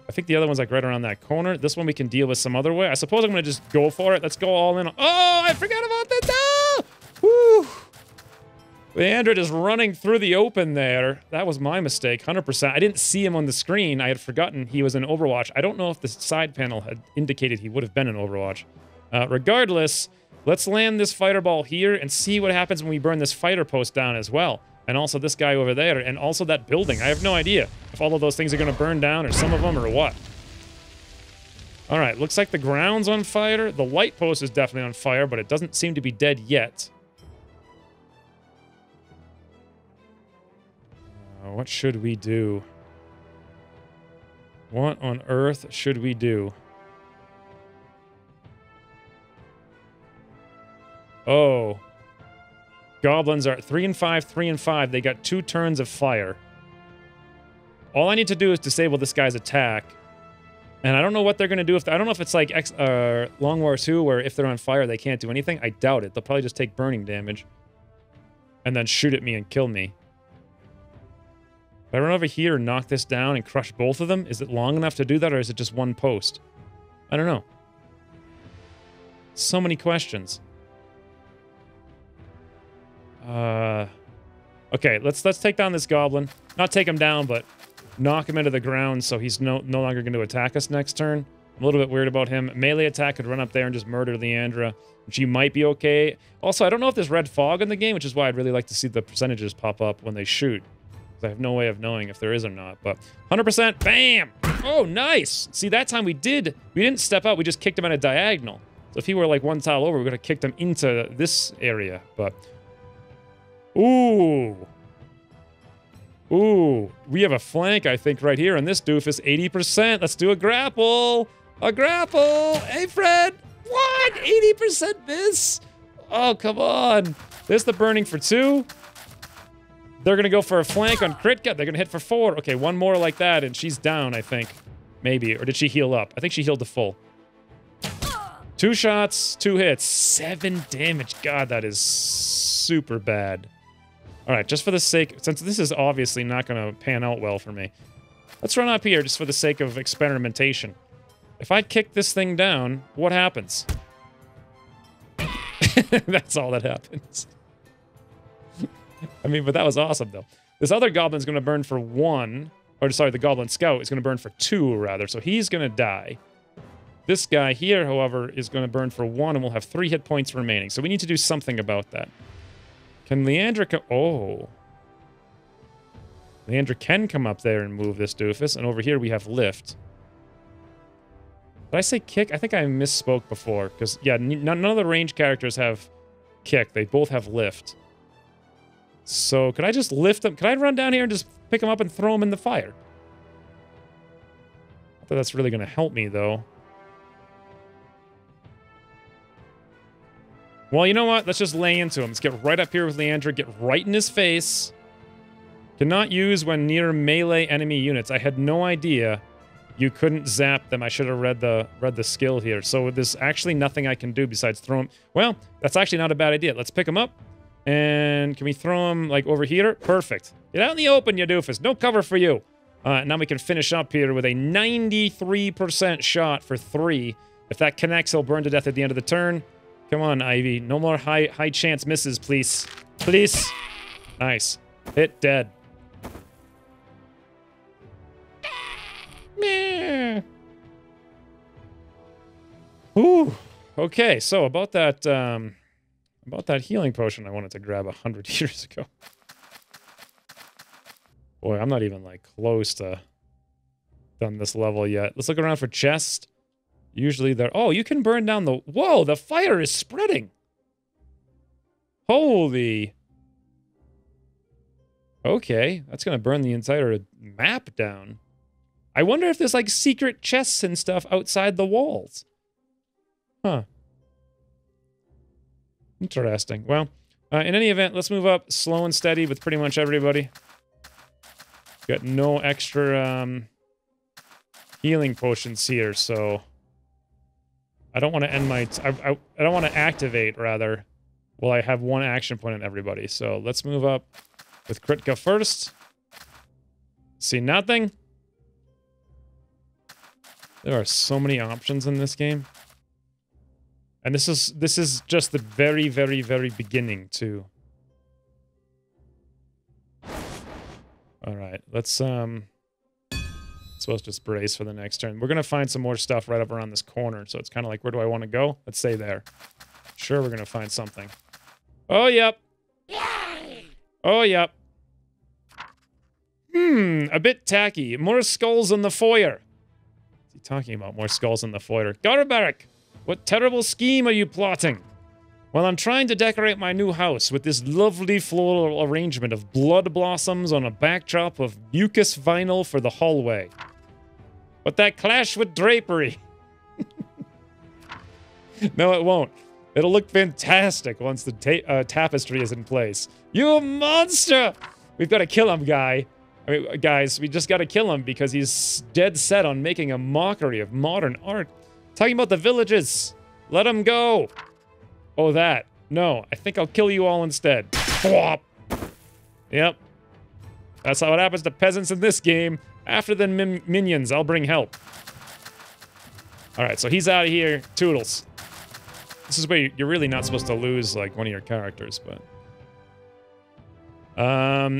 I think the other one's like right around that corner. This one we can deal with some other way. I suppose I'm going to just go for it. Let's go all in. Oh, I forgot about that. No! Woo! Leandrid is running through the open there. That was my mistake, 100%. I didn't see him on the screen. I had forgotten he was in Overwatch. I don't know if the side panel had indicated he would have been in Overwatch. Regardless, let's land this fighter ball here and see what happens when we burn this fighter post down as well. And also this guy over there, and also that building. I have no idea if all of those things are going to burn down, or some of them, or what. All right, looks like the ground's on fire. The light post is definitely on fire, but it doesn't seem to be dead yet. What should we do? What on earth should we do? Oh. Goblins are 3 and 5, 3 and 5. They got 2 turns of fire. All I need to do is disable this guy's attack. And I don't know what they're going to do. I don't know if it's like Long War 2, where if they're on fire, they can't do anything. I doubt it. They'll probably just take burning damage. And then shoot at me and kill me. If I run over here and knock this down and crush both of them, is it long enough to do that, or is it just 1 post? I don't know. So many questions. Okay, let's take down this goblin. Not take him down, but knock him into the ground so he's no longer going to attack us next turn. I'm a little bit weird about him. Melee attack could run up there and just murder Leandra. She might be okay. Also, I don't know if there's red fog in the game, which is why I'd really like to see the percentages pop up when they shoot. I have no way of knowing if there is or not, but 100%, bam! Oh, nice! See, that time we didn't step out, we just kicked him at a diagonal. So if he were like 1 tile over, we would have kicked him into this area, but... Ooh! Ooh, we have a flank, I think, right here, and this doofus, 80%. Let's do a grapple! A grapple! Hey, Fred! What? 80% miss? Oh, come on! There's the burning for 2. They're going to go for a flank on crit gut. They're going to hit for 4. Okay, 1 more like that, and she's down, I think. Maybe. Or did she heal up? I think she healed to full. 2 shots, 2 hits. 7 damage. God, that is super bad. All right, just for the sake... Since this is obviously not going to pan out well for me, let's run up here just for the sake of experimentation. If I kick this thing down, what happens? That's all that happens. I mean, but that was awesome, though. This other goblin's going to burn for 1. Or, sorry, the goblin scout is going to burn for 2, rather. So he's going to die. This guy here, however, is going to burn for 1, and we'll have 3 hit points remaining. So we need to do something about that. Can Leandra come... Oh. Leandra can come up there and move this doofus. And over here we have lift. Did I say kick? I think I misspoke before. Because, yeah, none of the range characters have kick. They both have lift. So, could I just lift them? Could I run down here and just pick them up and throw them in the fire? I thought that's really going to help me, though. Well, you know what? Let's just lay into him. Let's get right up here with Leandra. Get right in his face. Cannot use when near melee enemy units. I had no idea you couldn't zap them. I should have read the skill here. So there's actually nothing I can do besides throw him. Well, that's actually not a bad idea. Let's pick him up. And can we throw him, like, over here? Perfect. Get out in the open, you doofus. No cover for you. Now we can finish up here with a 93% shot for 3. If that connects, he'll burn to death at the end of the turn. Come on, Ivy. No more high chance misses, please. Please. Nice. Hit dead. Meh. Ooh. Okay, so about that healing potion I wanted to grab 100 years ago. Boy, I'm not even, like, close to done this level yet. Let's look around for chest. Usually there... Oh, you can burn down the... Whoa, the fire is spreading! Holy... Okay, that's gonna burn the entire map down. I wonder if there's, like, secret chests and stuff outside the walls. Huh. Interesting. Well, in any event, let's move up slow and steady with pretty much everybody. Got no extra healing potions here, so I don't want to end my... I don't want to activate, rather, while I have 1 action point on everybody. So let's move up with Kritka first. See nothing. There are so many options in this game. And this is just the very, very, very beginning, too. Alright, let's just brace for the next turn. We're gonna find some more stuff right up around this corner, so it's kind of like, where do I want to go? Let's say there. Sure, we're gonna find something. Oh, yep. Oh, yep. A bit tacky. More skulls in the foyer. What's he talking about? More skulls in the foyer. Garbarek! What terrible scheme are you plotting? Well, I'm trying to decorate my new house with this lovely floral arrangement of blood blossoms on a backdrop of mucus vinyl for the hallway. But that clash with drapery. No, it won't. It'll look fantastic once the tapestry is in place. You monster! We've got to kill him, guys, we just got to kill him because he's dead set on making a mockery of modern art. Talking about the villages. Let him go. Oh, that. No, I think I'll kill you all instead. Yep. That's how it happens to peasants in this game. After the minions, I'll bring help. Alright, so he's out of here. Toodles. This is where you're really not supposed to lose, like, one of your characters, but...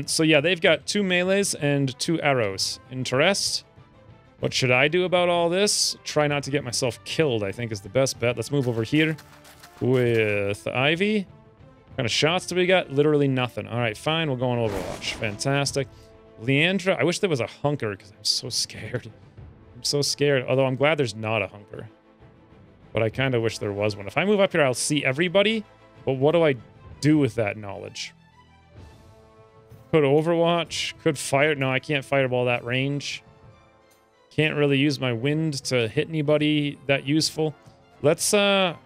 So yeah, they've got 2 melees and 2 arrows. Interest? What should I do about all this? Try not to get myself killed, I think, is the best bet. Let's move over here with Ivy. What kind of shots do we got? Literally nothing. All right, fine. We'll go on Overwatch. Fantastic. Leandra. I wish there was a hunker, because I'm so scared. I'm so scared. Although I'm glad there's not a hunker. But I kind of wish there was one. If I move up here, I'll see everybody. But what do I do with that knowledge? Could Overwatch. Could fire. No, I can't fireball that range. Can't really use my wind to hit anybody that useful. Let's move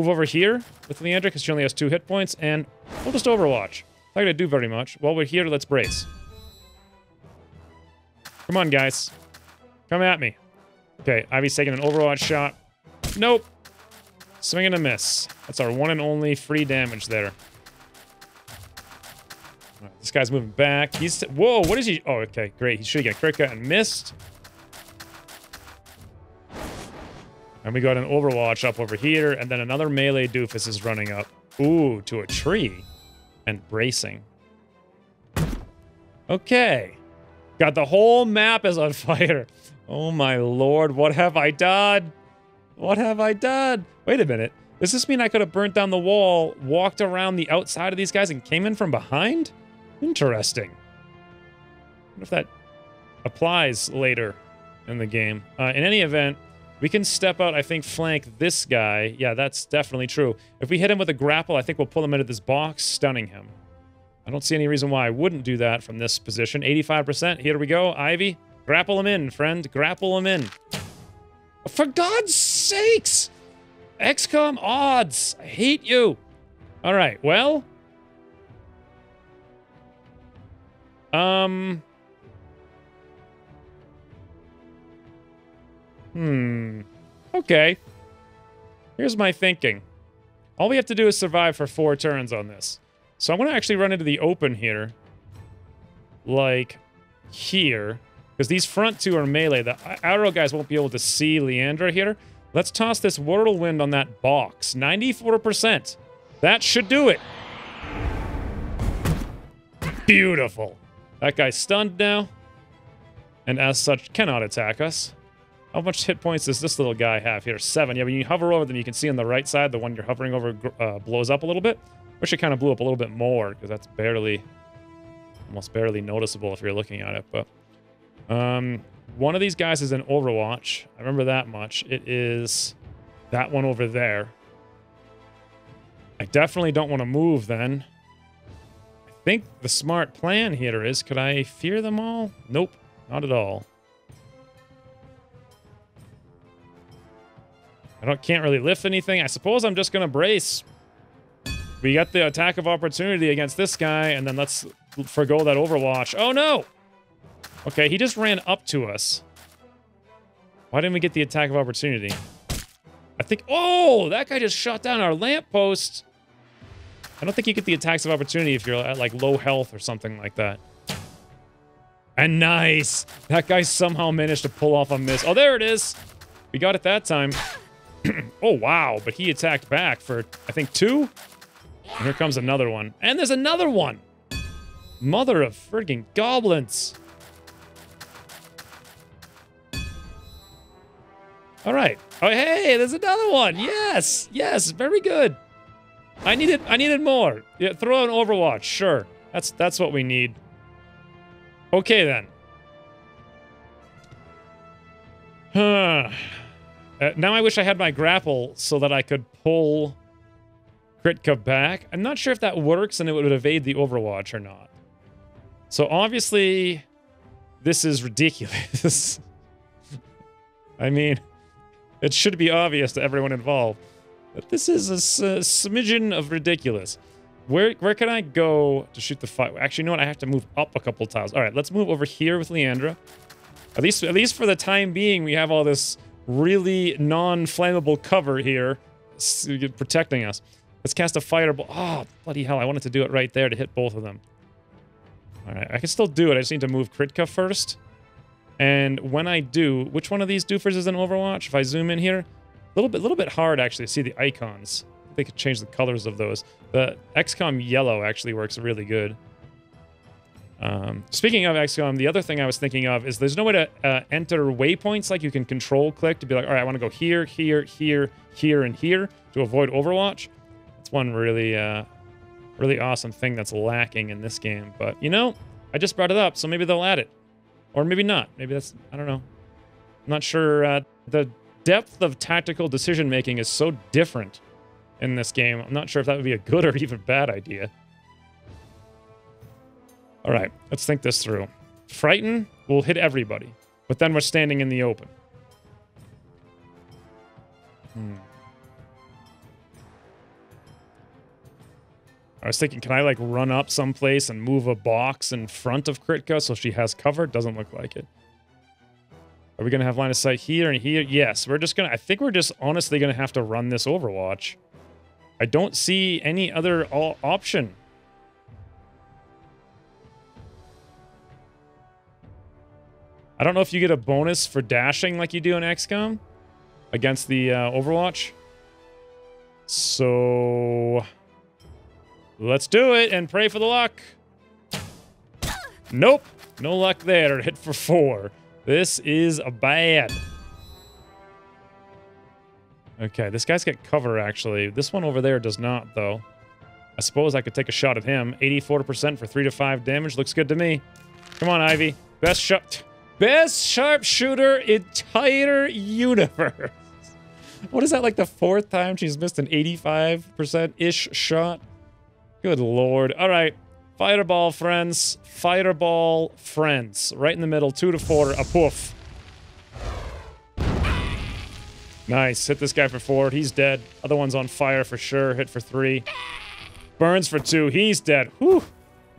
over here with Leandra because she only has 2 hit points, and we'll just Overwatch. Not gonna do very much. While we're here, let's brace. Come on, guys. Come at me. Okay, Ivy's taking an Overwatch shot. Nope. Swing and a miss. That's our one and only free damage there. Right, this guy's moving back. He's... Whoa, what is he... Oh, okay, great. He's shooting a Krika and missed. And we got an Overwatch up over here, and then another melee doofus is running up. Ooh, to a tree. And bracing. Okay. God, the whole map is on fire. Oh my lord, what have I done? What have I done? Wait a minute. Does this mean I could have burnt down the wall, walked around the outside of these guys, and came in from behind? Interesting. I wonder if that applies later in the game. In any event, we can step out, I think, flank this guy. Yeah, that's definitely true. If we hit him with a grapple, I think we'll pull him into this box, stunning him. I don't see any reason why I wouldn't do that from this position. 85%. Here we go. Ivy, grapple him in, friend. Grapple him in. For God's sakes! XCOM odds. I hate you. All right, well. Okay. Here's my thinking. All we have to do is survive for 4 turns on this. So I'm going to actually run into the open here. Like here. Because these front 2 are melee. The arrow guys won't be able to see Leandra here. Let's toss this whirlwind on that box. 94%. That should do it. Beautiful. That guy's stunned now. And as such, cannot attack us. How much hit points does this little guy have here? 7. Yeah, when you hover over them, you can see on the right side, the one you're hovering over blows up a little bit. Wish it kind of blew up a little bit more, because that's barely, almost barely noticeable if you're looking at it. But one of these guys is in Overwatch. I remember that much. It is that one over there. I definitely don't want to move then. I think the smart plan here is, could I fear them all? Nope, not at all. Can't really lift anything. I suppose I'm just going to brace. We got the attack of opportunity against this guy, and then let's forgo that Overwatch. Oh, no! Okay, he just ran up to us. Why didn't we get the attack of opportunity? I think... Oh! That guy just shot down our lamppost. I don't think you get the attacks of opportunity if you're at, like, low health or something like that. And nice! That guy somehow managed to pull off a miss. Oh, there it is! We got it that time. Oh, wow. But he attacked back for, I think, 2? And here comes another one. And there's another one! Mother of friggin' goblins. All right. Oh, hey, there's another one. Yes, yes, very good. I needed more. Yeah, throw an Overwatch. Sure, that's what we need. Okay then. Now I wish I had my grapple so that I could pull Kritka back. I'm not sure if that works and it would evade the Overwatch or not. So obviously, this is ridiculous. I mean, it should be obvious to everyone involved. But this is a smidgen of ridiculous. Where can I go to shoot the fight? Actually, you know what? I have to move up a couple tiles. All right, let's move over here with Leandra. At least for the time being, we have all this really non-flammable cover here protecting us. Let's cast a fireball. Oh, bloody hell. I wanted to do it right there to hit both of them. All right, I can still do it. I just need to move Kritka first. And when I do, which one of these doofers is in Overwatch? If I zoom in here, a little bit hard actually to see the icons. They could change the colors of those. The XCOM yellow actually works really good. Speaking of XCOM, the other thing I was thinking of is there's no way to enter waypoints like you can control click to be like, all right, I want to go here, here, here, here, and here to avoid Overwatch. That's one really, really awesome thing that's lacking in this game. But, you know, I just brought it up, so maybe they'll add it. Or maybe not. Maybe that's, I don't know. I'm not sure. The depth of tactical decision-making is so different in this game. I'm not sure if that would be a good or even bad idea. All right, let's think this through. Frighten will hit everybody, but then we're standing in the open. I was thinking, can I like run up someplace and move a box in front of Kritka so she has cover? Doesn't look like it. Are we going to have line of sight here and here? Yes, we're just going to... I think we're just honestly going to have to run this Overwatch. I don't see any other option. I don't know if you get a bonus for dashing like you do in XCOM against the Overwatch. So... let's do it and pray for the luck. Nope. No luck there. Hit for 4. This is bad. Okay, this guy's got cover, actually. This one over there does not, though. I suppose I could take a shot at him. 84% for 3 to 5 damage. Looks good to me. Come on, Ivy. Best sharpshooter entire universe. What is that, like the 4th time she's missed an 85%-ish shot? Good lord. All right. Fireball, friends. Fireball, friends. Right in the middle. 2 to 4. A poof. Nice. Hit this guy for 4. He's dead. Other one's on fire for sure. Hit for 3. Burns for 2. He's dead. Whew.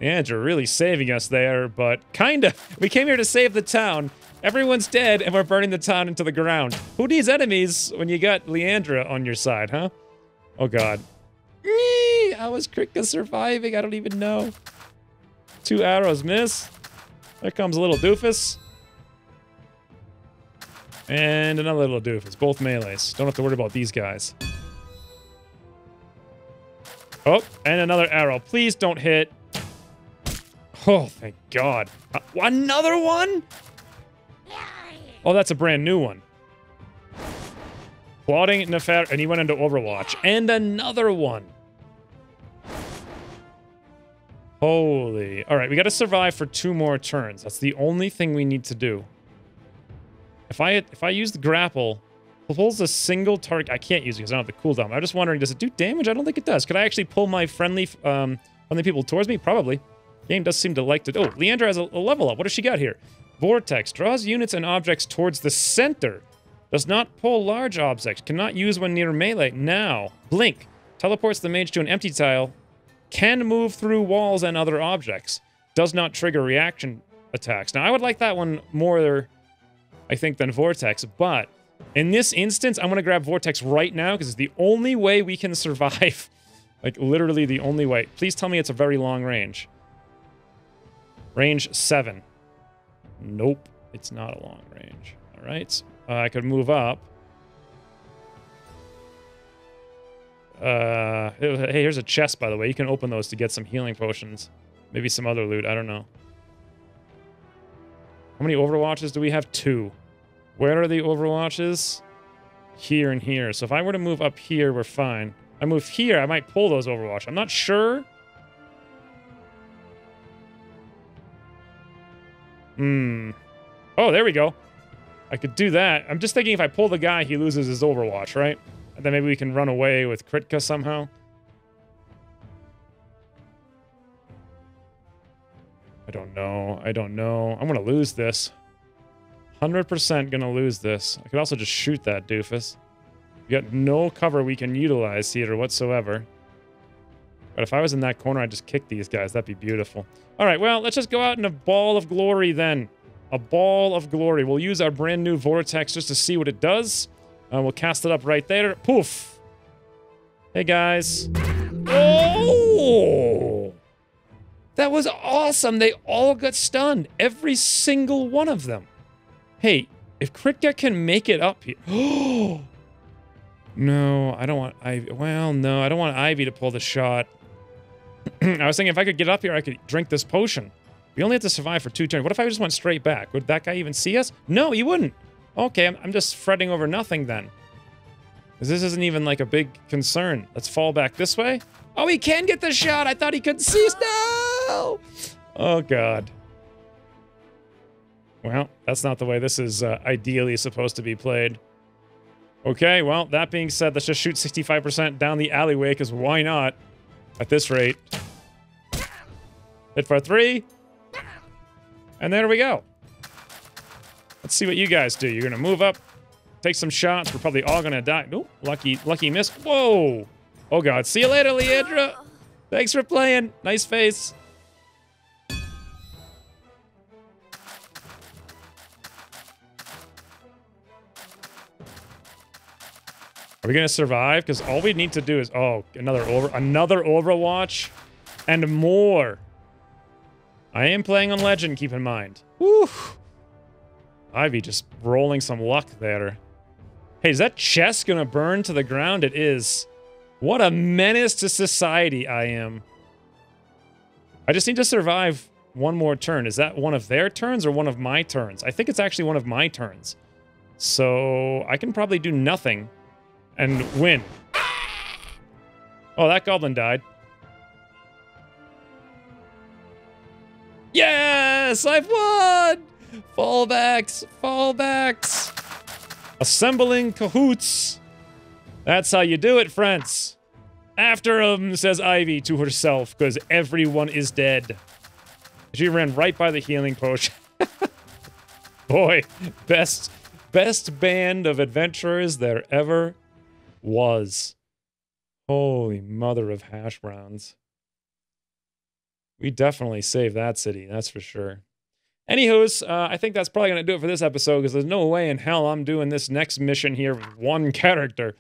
Andrew really saving us there, but kinda. We came here to save the town. Everyone's dead, and we're burning the town into the ground. Who needs enemies when you got Leandra on your side, huh? Oh, God. Eee! How is Kritka surviving? I don't even know. 2 arrows miss. There comes a little doofus. And another little doofus. Both melees. Don't have to worry about these guys. Oh, and another arrow. Please don't hit. Oh, thank God. Another one? Oh, that's a brand new one. Plotting Nefar, and he went into Overwatch. And another one. Holy. All right, we got to survive for 2 more turns. That's the only thing we need to do. If I use the grapple, pulls a single target. I can't use it because I don't have the cooldown. I'm just wondering, does it do damage? I don't think it does. Could I actually pull my friendly people towards me? Probably. Game does seem to like to... Oh, Leandra has a level up. What does she got here? Vortex. Draws units and objects towards the center. Does not pull large objects. Cannot use when near melee. Now. Blink. Teleports the mage to an empty tile. Can move through walls and other objects. Does not trigger reaction attacks. Now, I would like that one more, I think, than Vortex. But in this instance, I'm going to grab Vortex right now because it's the only way we can survive. Like, literally the only way. Please tell me it's a very long range. Range 7. Nope. It's not a long range. All right. I could move up. Hey, here's a chest, by the way. You can open those to get some healing potions. Maybe some other loot. I don't know. How many Overwatches do we have? 2. Where are the Overwatches? Here and here. So if I were to move up here, we're fine. I move here, I might pull those Overwatch. I'm not sure. Oh, there we go. I could do that. I'm just thinking if I pull the guy, he loses his Overwatch, right? And then maybe we can run away with Kritka somehow. I don't know. I don't know. I'm gonna lose this. 100% gonna lose this. I could also just shoot that doofus. We got no cover we can utilize here whatsoever. But if I was in that corner, I'd just kick these guys. That'd be beautiful. All right, well, let's just go out in a ball of glory then. A ball of glory. We'll use our brand new Vortex just to see what it does. We'll cast it up right there. Poof. Hey, guys. Oh! That was awesome. They all got stunned. Every single one of them. Hey, if Kritka can make it up here... Oh! No, I don't want Ivy. Well, no, I don't want Ivy to pull the shot. I was thinking if I could get up here, I could drink this potion. We only have to survive for 2 turns. What if I just went straight back? Would that guy even see us? No, he wouldn't. Okay, I'm just fretting over nothing then. Because this isn't even like a big concern. Let's fall back this way. Oh, he can get the shot. I thought he couldn't see us. No! Oh, God. Well, that's not the way this is ideally supposed to be played. Okay, well, that being said, let's just shoot 65% down the alleyway, because why not? At this rate. Hit for 3. And there we go. Let's see what you guys do. You're going to move up, take some shots. We're probably all going to die. Oh, lucky miss. Whoa. Oh, God. See you later, Leandra. Thanks for playing. Nice face. Are we going to survive? Because all we need to do is... Oh, another Overwatch. And more. I am playing on Legend, keep in mind. Woo! Ivy just rolling some luck there. Hey, is that chest going to burn to the ground? It is. What a menace to society I am. I just need to survive one more turn. Is that one of their turns or one of my turns? I think it's actually one of my turns. So I can probably do nothing and win. Oh, that goblin died. Yes, I've won! Fallbacks, fallbacks. Assembling cahoots. That's how you do it, friends. After him, says Ivy to herself, because everyone is dead. She ran right by the healing potion. Boy, best band of adventurers there ever was. Holy mother of hash browns. We definitely saved that city, that's for sure. Anywho's, I think that's probably going to do it for this episode, because there's no way in hell I'm doing this next mission here with one character.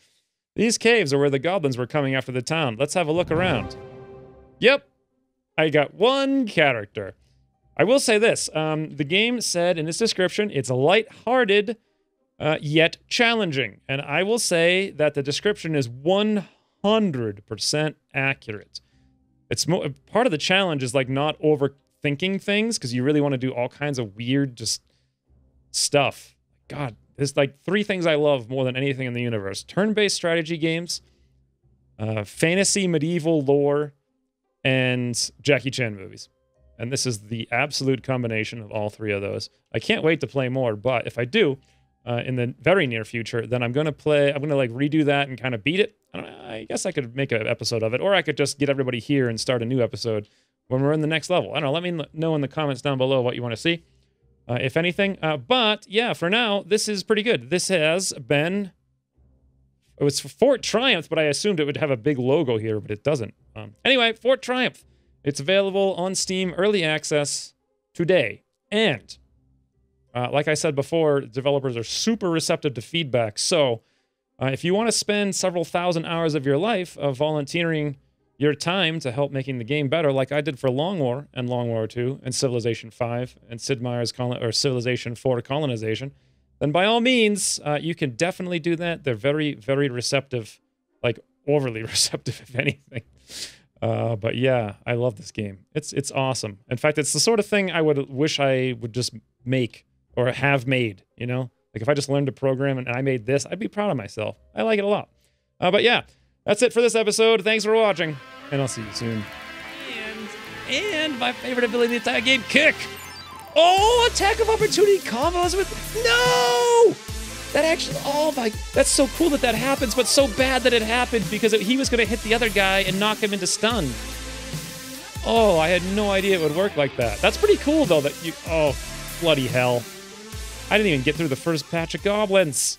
These caves are where the goblins were coming after the town. Let's have a look around. Yep, I got one character. I will say this, the game said in its description, it's light-hearted, yet challenging. And I will say that the description is 100% accurate. It's part of the challenge is like not overthinking things, because you really want to do all kinds of weird just stuff. God, there's like 3 things I love more than anything in the universe. Turn-based strategy games, fantasy medieval lore, and Jackie Chan movies. And this is the absolute combination of all 3 of those. I can't wait to play more, but if I do, in the very near future, then I'm gonna like redo that and kind of beat it. I guess I could make an episode of it, or I could just get everybody here and start a new episode when we're in the next level. I don't know, let me know in the comments down below what you want to see, if anything. But yeah, for now, this is pretty good. This has been, it was Fort Triumph, but I assumed it would have a big logo here, but it doesn't. Anyway, Fort Triumph. It's available on Steam Early Access today. And like I said before, developers are super receptive to feedback. So if you want to spend several thousand hours of your life volunteering your time to help making the game better, like I did for Long War and Long War 2 and Civilization 5 and Sid Meier's Civilization 4 colonization, then by all means, you can definitely do that. They're very, very receptive, like overly receptive, if anything. But yeah, I love this game. It's awesome. In fact, it's the sort of thing I would wish I would just make or have made, you know? Like if I just learned to program and I made this, I'd be proud of myself. I like it a lot. But yeah, that's it for this episode. Thanks for watching, and I'll see you soon. And my favorite ability in the entire game, kick. Oh, attack of opportunity combos with, no! That actually, oh my, that's so cool that that happens, but so bad that it happened because he was going to hit the other guy and knock him into stun. Oh, I had no idea it would work like that. That's pretty cool, though, that you, oh, bloody hell. I didn't even get through the first patch of goblins.